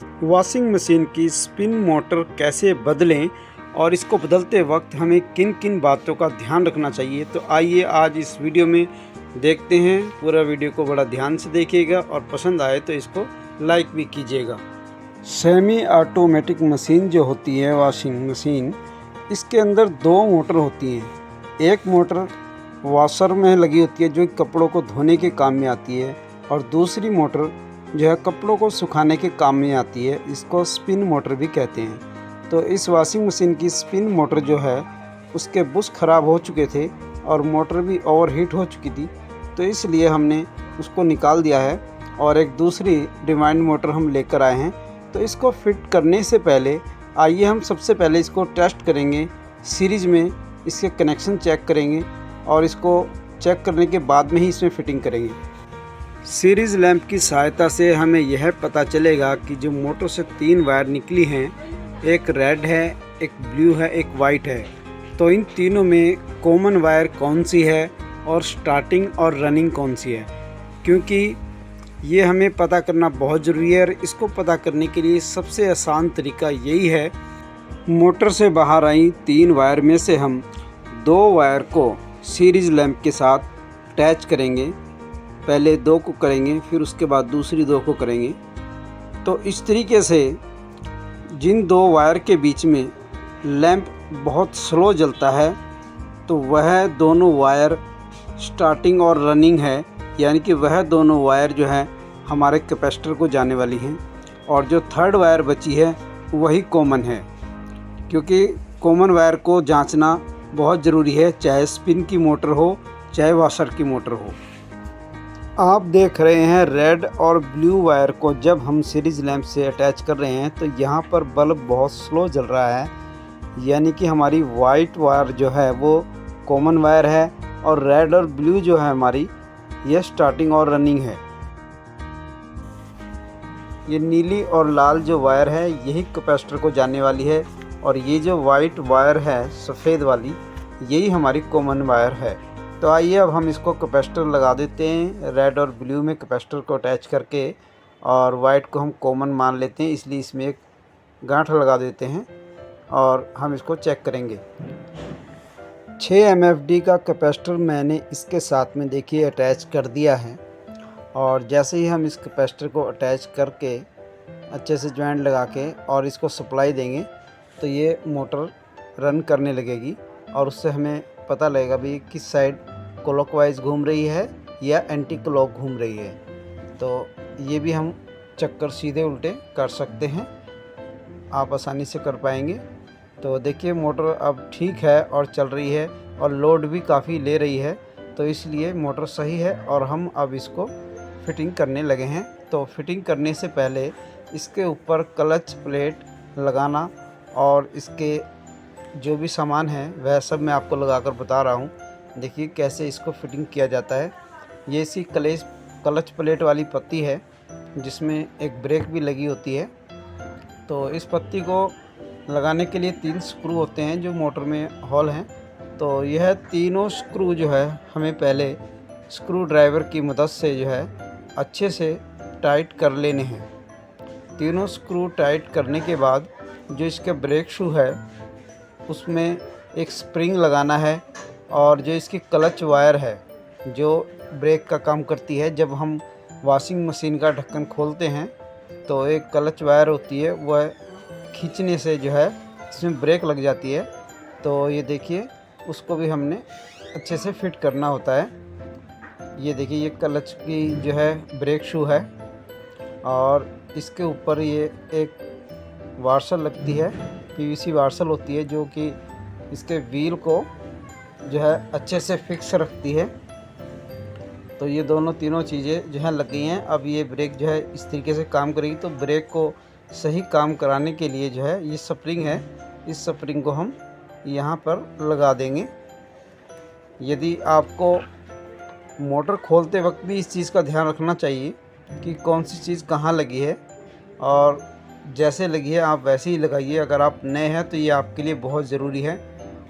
Washing machine की spin motor कैसे बदलें और इसको बदलते वक्त हमें किन किन बातों का ध्यान रखना चाहिए, तो आइए आज इस वीडियो में देखते हैं। पूरा वीडियो को बड़ा ध्यान से देखिएगा और पसंद आए तो इसको लाइक भी कीजिएगा। सेमी ऑटोमेटिक मशीन जो होती है वॉशिंग मशीन, इसके अंदर दो मोटर होती हैं। एक मोटर वॉशर में लगी होती है जो कपड़ों को धोने के काम में आती है, और दूसरी मोटर जो है कपड़ों को सुखाने के काम में आती है। इसको स्पिन मोटर भी कहते हैं। तो इस वॉशिंग मशीन की स्पिन मोटर जो है उसके बुश ख़राब हो चुके थे और मोटर भी ओवरहीट हो चुकी थी, तो इसलिए हमने उसको निकाल दिया है और एक दूसरी रिवाइंड मोटर हम लेकर आए हैं। तो इसको फिट करने से पहले आइए हम सबसे पहले इसको टेस्ट करेंगे सीरीज़ में, इसके कनेक्शन चेक करेंगे और इसको चेक करने के बाद में ही इसमें फ़िटिंग करेंगे। सीरीज़ लैंप की सहायता से हमें यह पता चलेगा कि जो मोटर से 3 वायर निकली हैं, एक रेड है, एक ब्लू है, एक वाइट है, तो इन तीनों में कॉमन वायर कौन सी है और स्टार्टिंग और रनिंग कौन सी है, क्योंकि ये हमें पता करना बहुत ज़रूरी है। और इसको पता करने के लिए सबसे आसान तरीका यही है, मोटर से बाहर आई 3 वायर में से हम 2 वायर को सीरीज़ लैंप के साथ अटैच करेंगे। पहले 2 को करेंगे, फिर उसके बाद दूसरी 2 को करेंगे। तो इस तरीके से जिन 2 वायर के बीच में लैंप बहुत स्लो जलता है, तो वह दोनों वायर स्टार्टिंग और रनिंग है, यानी कि वह दोनों वायर जो है हमारे कैपेसिटर को जाने वाली हैं। और जो 3rd वायर बची है वही कॉमन है, क्योंकि कॉमन वायर को जांचना बहुत ज़रूरी है, चाहे स्पिन की मोटर हो चाहे वॉशर की मोटर हो। आप देख रहे हैं रेड और ब्लू वायर को जब हम सीरीज़ लैंप से अटैच कर रहे हैं तो यहाँ पर बल्ब बहुत स्लो जल रहा है, यानी कि हमारी वाइट वायर जो है वो कॉमन वायर है और रेड और ब्लू जो है हमारी ये स्टार्टिंग और रनिंग है। ये नीली और लाल जो वायर है यही कैपेसिटर को जाने वाली है, और ये जो वाइट वायर है सफ़ेद वाली यही हमारी कॉमन वायर है। तो आइए अब हम इसको कैपेसिटर लगा देते हैं, रेड और ब्लू में कैपेसिटर को अटैच करके, और वाइट को हम कॉमन मान लेते हैं, इसलिए इसमें एक गांठ लगा देते हैं और हम इसको चेक करेंगे। 6 MFD का कैपेसिटर मैंने इसके साथ में देखिए अटैच कर दिया है, और जैसे ही हम इस कैपेसिटर को अटैच करके अच्छे से जॉइंट लगा के और इसको सप्लाई देंगे तो ये मोटर रन करने लगेगी, और उससे हमें पता लगेगा भी किस साइड क्लॉकवाइज घूम रही है या एंटी क्लॉक घूम रही है। तो ये भी हम चक्कर सीधे उल्टे कर सकते हैं, आप आसानी से कर पाएंगे। तो देखिए मोटर अब ठीक है और चल रही है, और लोड भी काफ़ी ले रही है, तो इसलिए मोटर सही है और हम अब इसको फिटिंग करने लगे हैं। तो फिटिंग करने से पहले इसके ऊपर क्लच प्लेट लगाना और इसके जो भी सामान है वह सब मैं आपको लगाकर बता रहा हूँ। देखिए कैसे इसको फिटिंग किया जाता है। ये इसी क्लच प्लेट वाली पत्ती है जिसमें एक ब्रेक भी लगी होती है। तो इस पत्ती को लगाने के लिए 3 स्क्रू होते हैं जो मोटर में होल हैं। तो यह तीनों स्क्रू जो है हमें पहले स्क्रू ड्राइवर की मदद से जो है अच्छे से टाइट कर लेने हैं। तीनों स्क्रू टाइट करने के बाद जो इसका ब्रेक शू है उसमें एक स्प्रिंग लगाना है, और जो इसकी क्लच वायर है जो ब्रेक का काम करती है, जब हम वॉशिंग मशीन का ढक्कन खोलते हैं तो एक क्लच वायर होती है, वह खींचने से जो है इसमें ब्रेक लग जाती है। तो ये देखिए उसको भी हमने अच्छे से फिट करना होता है। ये देखिए ये क्लच की जो है ब्रेक शू है, और इसके ऊपर ये एक वार्सल लगती है, PVC वार्सल होती है जो कि इसके व्हील को जो है अच्छे से फिक्स रखती है। तो ये तीनों चीज़ें जो है लग गई हैं। अब ये ब्रेक जो है इस तरीके से काम करेगी। तो ब्रेक को सही काम कराने के लिए जो है ये स्प्रिंग है, इस स्प्रिंग को हम यहाँ पर लगा देंगे। यदि आपको मोटर खोलते वक्त भी इस चीज़ का ध्यान रखना चाहिए कि कौन सी चीज़ कहाँ लगी है, और जैसे लगी है आप वैसे ही लगाइए। अगर आप नए हैं तो ये आपके लिए बहुत ज़रूरी है,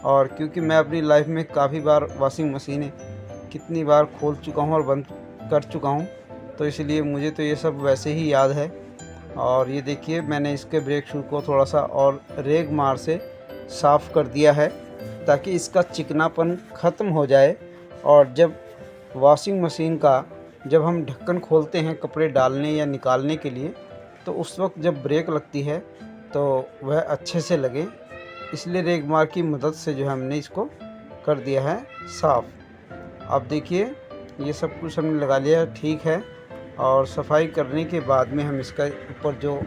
और क्योंकि मैं अपनी लाइफ में काफ़ी बार वॉशिंग मशीनें कितनी बार खोल चुका हूँ और बंद कर चुका हूँ, तो इसलिए मुझे तो ये सब वैसे ही याद है। और ये देखिए मैंने इसके ब्रेक शू को थोड़ा सा और रेग मार से साफ़ कर दिया है ताकि इसका चिकनापन ख़त्म हो जाए। और जब वॉशिंग मशीन का जब हम ढक्कन खोलते हैं कपड़े डालने या निकालने के लिए, तो उस वक्त जब ब्रेक लगती है तो वह अच्छे से लगे, इसलिए रेग मार की मदद से जो है हमने इसको कर दिया है साफ़। अब देखिए ये सब कुछ हमने लगा लिया है, ठीक है। और सफाई करने के बाद में हम इसका ऊपर जो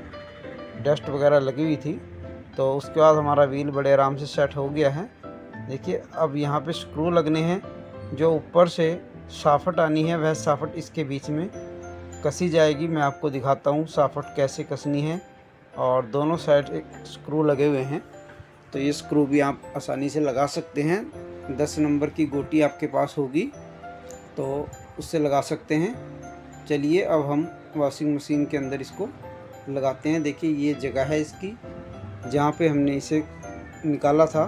डस्ट वगैरह लगी हुई थी, तो उसके बाद हमारा व्हील बड़े आराम से सेट हो गया है। देखिए अब यहाँ पे स्क्रू लगने हैं, जो ऊपर से साफट आनी है वह साफट इसके बीच में कसी जाएगी। मैं आपको दिखाता हूँ साफट कैसे कसनी है। और दोनों साइड एक स्क्रू लगे हुए हैं, तो ये स्क्रू भी आप आसानी से लगा सकते हैं। 10 नंबर की गोटी आपके पास होगी तो उससे लगा सकते हैं। चलिए अब हम वॉशिंग मशीन के अंदर इसको लगाते हैं। देखिए ये जगह है इसकी जहाँ पे हमने इसे निकाला था,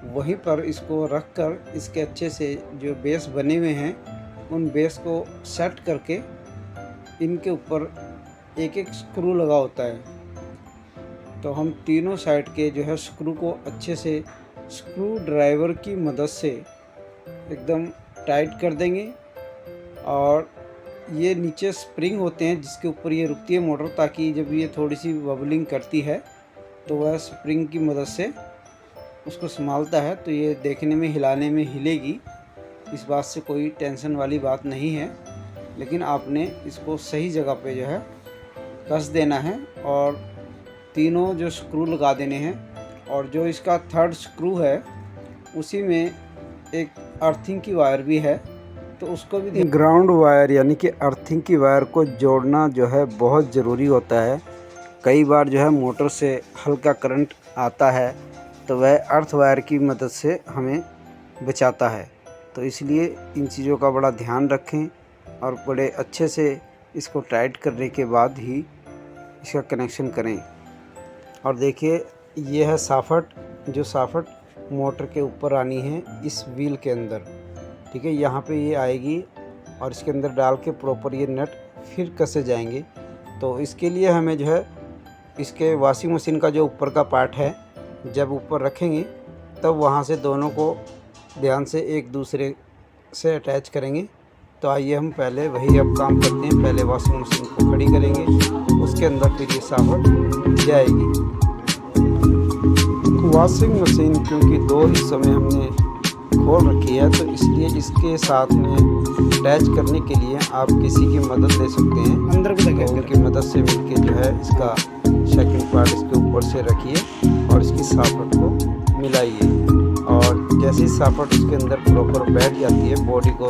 वहीं पर इसको रख कर इसके अच्छे से जो बेस बने हुए हैं उन बेस को सेट करके इनके ऊपर एक एक स्क्रू लगा होता है। तो हम तीनों साइड के जो है स्क्रू को अच्छे से स्क्रू ड्राइवर की मदद से एकदम टाइट कर देंगे। और ये नीचे स्प्रिंग होते हैं जिसके ऊपर ये रुकती है मोटर, ताकि जब ये थोड़ी सी बबलिंग करती है तो वह स्प्रिंग की मदद से उसको संभालता है। तो ये देखने में हिलाने में हिलेगी, इस बात से कोई टेंशन वाली बात नहीं है। लेकिन आपने इसको सही जगह पे जो है कस देना है और तीनों जो स्क्रू लगा देने हैं। और जो इसका थर्ड स्क्रू है उसी में एक अर्थिंग की वायर भी है, तो उसको भी ग्राउंड वायर यानी कि अर्थिंग की वायर को जोड़ना जो है बहुत ज़रूरी होता है। कई बार जो है मोटर से हल्का करंट आता है तो वह अर्थ वायर की मदद से हमें बचाता है। तो इसलिए इन चीज़ों का बड़ा ध्यान रखें और बड़े अच्छे से इसको टाइट करने के बाद ही इसका कनेक्शन करें। और देखिए ये है साफट, जो साफट मोटर के ऊपर आनी है इस व्हील के अंदर, ठीक है। यहाँ पे ये आएगी और इसके अंदर डाल के प्रॉपर ये नट फिर कसे जाएंगे। तो इसके लिए हमें जो है इसके वॉशिंग मशीन का जो ऊपर का पार्ट है जब ऊपर रखेंगे तब वहाँ से दोनों को ध्यान से एक दूसरे से अटैच करेंगे। तो आइए हम पहले वही अब काम करते हैं। पहले वॉशिंग मशीन को खड़ी करेंगे, उसके अंदर फिर ये साफट जाएगी। वॉशिंग मशीन क्योंकि 2 हिस्सों में हमने खोल रखी है, तो इसलिए इसके साथ में अटैच करने के लिए आप किसी की मदद ले सकते हैं। अंदर की मदद से मिलके जो है इसका सेकंड पार्ट इसके ऊपर से रखिए और इसकी साफट को मिलाइए। और जैसे ही साफट उसके अंदर प्रॉपर बैठ जाती है, बॉडी को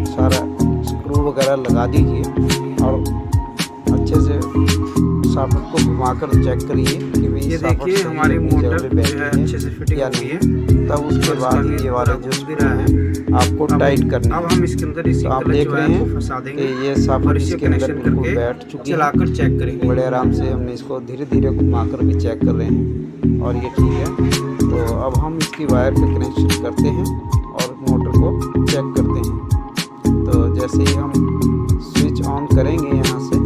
सारा स्क्रू वगैरह लगा दीजिए और अच्छे से साफट को घुमाकर चेक करिए कि भाई ये देखिए हमारी मोटर जो है अच्छे से फिटिंग हुई है। तब उसके बाद ये वाले जो स्क्रू हैं आपको टाइट करना। अब हम इसके अंदर इसी आप देख रहे हैं कि ये साफट इसके अंदर बिल्कुल बैठ चुकी है। चलाकर चेक करेंगे, बड़े आराम से हमने इसको धीरे धीरे घुमाकर भी चेक कर रहे हैं और ये ठीक है। तो अब हम इसकी वायर का कनेक्शन करते हैं और मोटर को चेक करते हैं। तो जैसे ही हम स्विच ऑन करेंगे, यहाँ से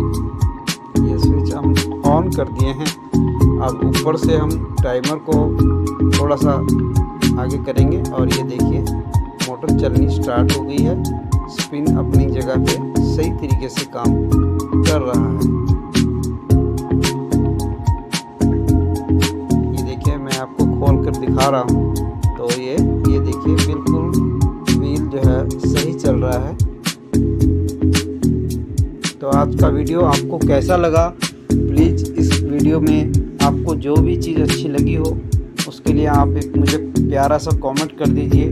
ये स्विच हम ऑन कर दिए हैं। अब ऊपर से हम टाइमर को थोड़ा सा आगे करेंगे और ये देखिए मोटर चलनी स्टार्ट हो गई है। स्पिन अपनी जगह पे सही तरीके से काम कर रहा है। ये देखिए मैं आपको खोल कर दिखा रहा हूँ, तो ये देखिए बिल्कुल व्हील जो है सही चल रहा है। तो आज का वीडियो आपको कैसा लगा, प्लीज़ इस वीडियो में आपको जो भी चीज़ अच्छी लगी हो उसके लिए आप एक मुझे प्यारा सा कमेंट कर दीजिए।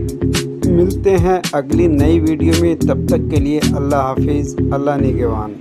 मिलते हैं अगली नई वीडियो में, तब तक के लिए अल्लाह हाफिज़, अल्लाह निगहबान।